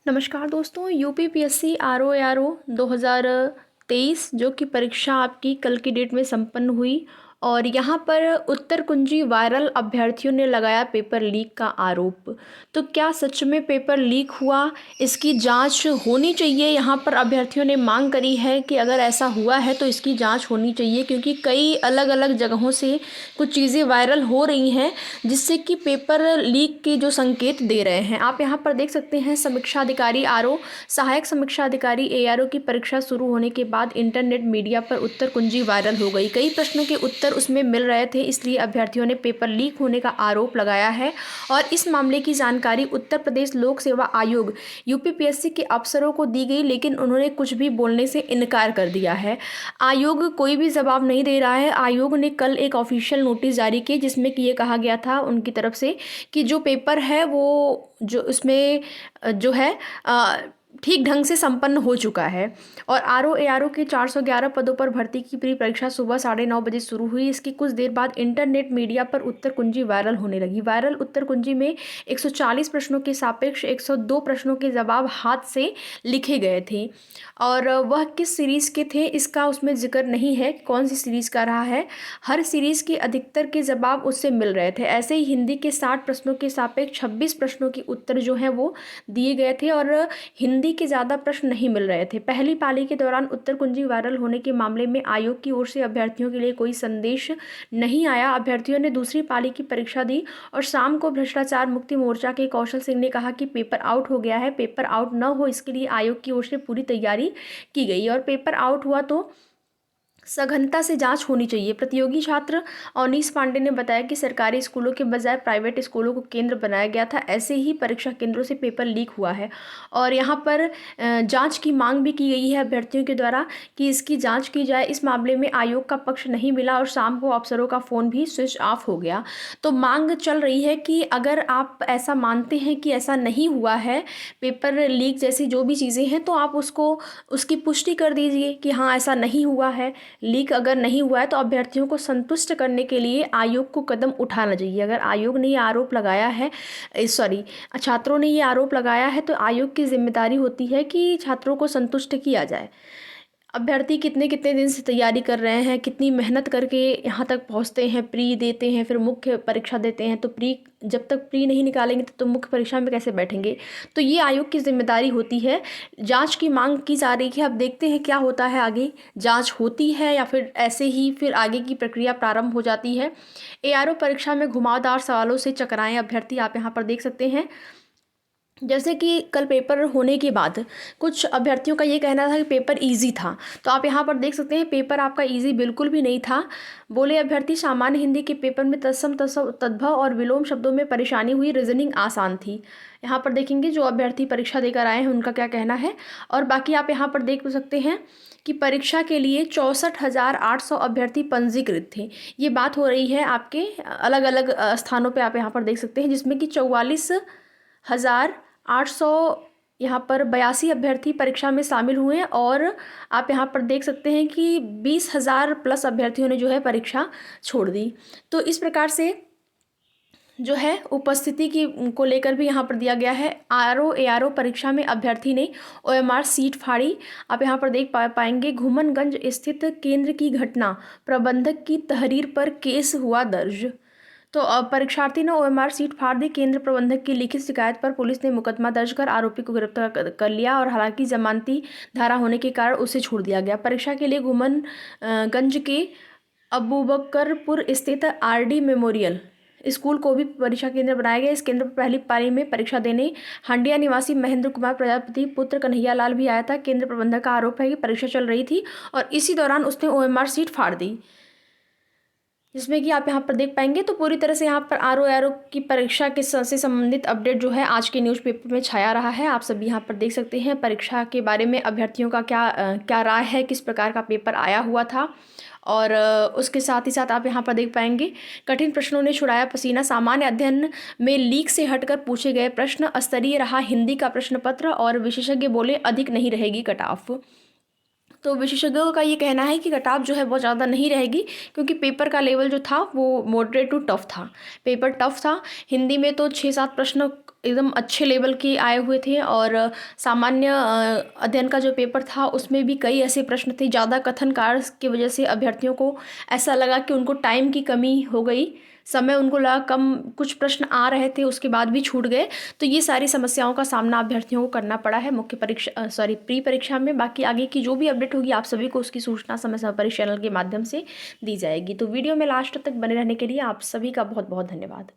नमस्कार दोस्तों, UPPSC RO 2023 जो कि परीक्षा आपकी कल की डेट में संपन्न हुई और यहाँ पर उत्तर कुंजी वायरल अभ्यर्थियों ने लगाया पेपर लीक का आरोप। तो क्या सच में पेपर लीक हुआ? इसकी जांच होनी चाहिए। यहाँ पर अभ्यर्थियों ने मांग करी है कि अगर ऐसा हुआ है तो इसकी जांच होनी चाहिए, क्योंकि कई अलग अलग जगहों से कुछ चीज़ें वायरल हो रही हैं जिससे कि पेपर लीक के जो संकेत दे रहे हैं। आप यहाँ पर देख सकते हैं, समीक्षा अधिकारी आरओ, सहायक समीक्षा अधिकारी एआरओ की परीक्षा शुरू होने के बाद इंटरनेट मीडिया पर उत्तर कुंजी वायरल हो गई। कई प्रश्नों के उत्तर उसमें मिल रहे थे, इसलिए अभ्यर्थियों ने पेपर लीक होने का आरोप लगाया है। और इस मामले की जानकारी उत्तर प्रदेश लोक सेवा आयोग यूपीपीएससी के अफसरों को दी गई, लेकिन उन्होंने कुछ भी बोलने से इनकार कर दिया है। आयोग कोई भी जवाब नहीं दे रहा है। आयोग ने कल एक ऑफिशियल नोटिस जारी की जिसमें कि ये कहा गया था उनकी तरफ से कि जो पेपर है वो जो उसमें जो है ठीक ढंग से संपन्न हो चुका है। और आरओ एआरओ के 411 पदों पर भर्ती की प्री परीक्षा सुबह 9:30 बजे शुरू हुई। इसकी कुछ देर बाद इंटरनेट मीडिया पर उत्तर कुंजी वायरल होने लगी। वायरल उत्तर कुंजी में 140 प्रश्नों के सापेक्ष 102 प्रश्नों के जवाब हाथ से लिखे गए थे और वह किस सीरीज़ के थे इसका उसमें जिक्र नहीं है, कौन सी सीरीज़ का रहा है। हर सीरीज़ के अधिकतर के जवाब उससे मिल रहे थे। ऐसे ही हिंदी के 60 प्रश्नों के सापेक्ष 26 प्रश्नों के उत्तर जो हैं वो दिए गए थे और हिंदी के ज़्यादा प्रश्न नहीं मिल रहे थे। पहली पाली के दौरान उत्तर कुंजी वायरल होने के मामले में आयोग की ओर से अभ्यर्थियों के लिए कोई संदेश नहीं आया। अभ्यर्थियों ने दूसरी पाली की परीक्षा दी और शाम को भ्रष्टाचार मुक्ति मोर्चा के कौशल सिंह ने कहा कि पेपर आउट हो गया है। पेपर आउट न हो इसके लिए आयोग की ओर से पूरी तैयारी की गई और पेपर आउट हुआ तो सघनता से जांच होनी चाहिए। प्रतियोगी छात्र अवनीश पांडे ने बताया कि सरकारी स्कूलों के बजाय प्राइवेट स्कूलों को केंद्र बनाया गया था, ऐसे ही परीक्षा केंद्रों से पेपर लीक हुआ है और यहाँ पर जांच की मांग भी की गई है अभ्यर्थियों के द्वारा कि इसकी जांच की जाए। इस मामले में आयोग का पक्ष नहीं मिला और शाम को अफसरों का फ़ोन भी स्विच ऑफ हो गया। तो मांग चल रही है कि अगर आप ऐसा मानते हैं कि ऐसा नहीं हुआ है, पेपर लीक जैसी जो भी चीज़ें हैं, तो आप उसकी पुष्टि कर दीजिए कि हाँ ऐसा नहीं हुआ है। लीक अगर नहीं हुआ है तो अभ्यर्थियों को संतुष्ट करने के लिए आयोग को कदम उठाना चाहिए। अगर आयोग ने ये आरोप लगाया है, छात्रों ने ये आरोप लगाया है, तो आयोग की जिम्मेदारी होती है कि छात्रों को संतुष्ट किया जाए। अभ्यर्थी कितने कितने दिन से तैयारी कर रहे हैं, कितनी मेहनत करके यहाँ तक पहुँचते हैं, प्री देते हैं, फिर मुख्य परीक्षा देते हैं। तो प्री जब तक प्री नहीं निकालेंगे तो मुख्य परीक्षा में कैसे बैठेंगे? तो ये आयोग की जिम्मेदारी होती है। जांच की मांग की जा रही है। अब देखते हैं क्या होता है आगे, जांच होती है या फिर ऐसे ही फिर आगे की प्रक्रिया प्रारंभ हो जाती है। एआरओ परीक्षा में घुमावदार सवालों से चकराए अभ्यर्थी, आप यहाँ पर देख सकते हैं। जैसे कि कल पेपर होने के बाद कुछ अभ्यर्थियों का ये कहना था कि पेपर इजी था, तो आप यहाँ पर देख सकते हैं पेपर आपका इजी बिल्कुल भी नहीं था। बोले अभ्यर्थी, सामान्य हिंदी के पेपर में तत्सम तद्भव और विलोम शब्दों में परेशानी हुई, रीजनिंग आसान थी। यहाँ पर देखेंगे जो अभ्यर्थी परीक्षा देकर आए हैं उनका क्या कहना है। और बाकी आप यहाँ पर देख सकते हैं कि परीक्षा के लिए 64,800 अभ्यर्थी पंजीकृत थे। ये बात हो रही है आपके अलग अलग स्थानों पे, आप यहाँ पर देख सकते हैं, जिसमें कि 44,800 यहाँ पर 82 अभ्यर्थी परीक्षा में शामिल हुए और आप यहाँ पर देख सकते हैं कि 20,000 प्लस अभ्यर्थियों ने जो है परीक्षा छोड़ दी। तो इस प्रकार से जो है उपस्थिति की को लेकर भी यहाँ पर दिया गया है। आरओ एआरओ परीक्षा में अभ्यर्थी ने ओएमआर सीट फाड़ी। आप यहाँ पर देख पाएंगे घुमनगंज स्थित केंद्र की घटना, प्रबंधक की तहरीर पर केस हुआ दर्ज। तो परीक्षार्थी ने ओएमआर सीट फाड़ दी। केंद्र प्रबंधक की लिखित शिकायत पर पुलिस ने मुकदमा दर्ज कर आरोपी को गिरफ्तार कर लिया और हालांकि जमानती धारा होने के कारण उसे छोड़ दिया गया। परीक्षा के लिए घुमनगंज के अबूबकरपुर स्थित आरडी मेमोरियल स्कूल को भी परीक्षा केंद्र बनाया गया। इस केंद्र पर पहली पारी में परीक्षा देने हंडिया निवासी महेंद्र कुमार प्रजापति पुत्र कन्हैया लाल भी आया था। केंद्र प्रबंधक का आरोप है कि परीक्षा चल रही थी और इसी दौरान उसने ओएमआर सीट फाड़ दी, जिसमें कि आप यहाँ पर देख पाएंगे। तो पूरी तरह से यहाँ पर आरओ की परीक्षा के से संबंधित अपडेट जो है आज के न्यूज़पेपर में छाया रहा है। आप सभी यहाँ पर देख सकते हैं परीक्षा के बारे में अभ्यर्थियों का क्या राय है, किस प्रकार का पेपर आया हुआ था। और उसके साथ ही साथ आप यहाँ पर देख पाएंगे कठिन प्रश्नों ने छुड़ाया पसीना, सामान्य अध्ययन में लीक से हटकर पूछे गए प्रश्न, स्तरीय रहा हिंदी का प्रश्न पत्र और विशेषज्ञ बोले अधिक नहीं रहेगी कट ऑफ। तो विशेषज्ञों का ये कहना है कि कटाव जो है बहुत ज़्यादा नहीं रहेगी, क्योंकि पेपर का लेवल जो था वो मॉडरेट टू टफ था। पेपर टफ था। हिंदी में तो 6-7 प्रश्न एकदम अच्छे लेवल के आए हुए थे और सामान्य अध्ययन का जो पेपर था उसमें भी कई ऐसे प्रश्न थे। ज़्यादा कथन कार्य की वजह से अभ्यर्थियों को ऐसा लगा कि उनको टाइम की कमी हो गई, समय उनको लगा कम, कुछ प्रश्न आ रहे थे उसके बाद भी छूट गए। तो ये सारी समस्याओं का सामना अभ्यर्थियों को करना पड़ा है मुख्य परीक्षा प्री परीक्षा में। बाकी आगे की जो भी अपडेट होगी आप सभी को उसकी सूचना समय समय पर इस चैनल के माध्यम से दी जाएगी। तो वीडियो में लास्ट तक बने रहने के लिए आप सभी का बहुत बहुत धन्यवाद।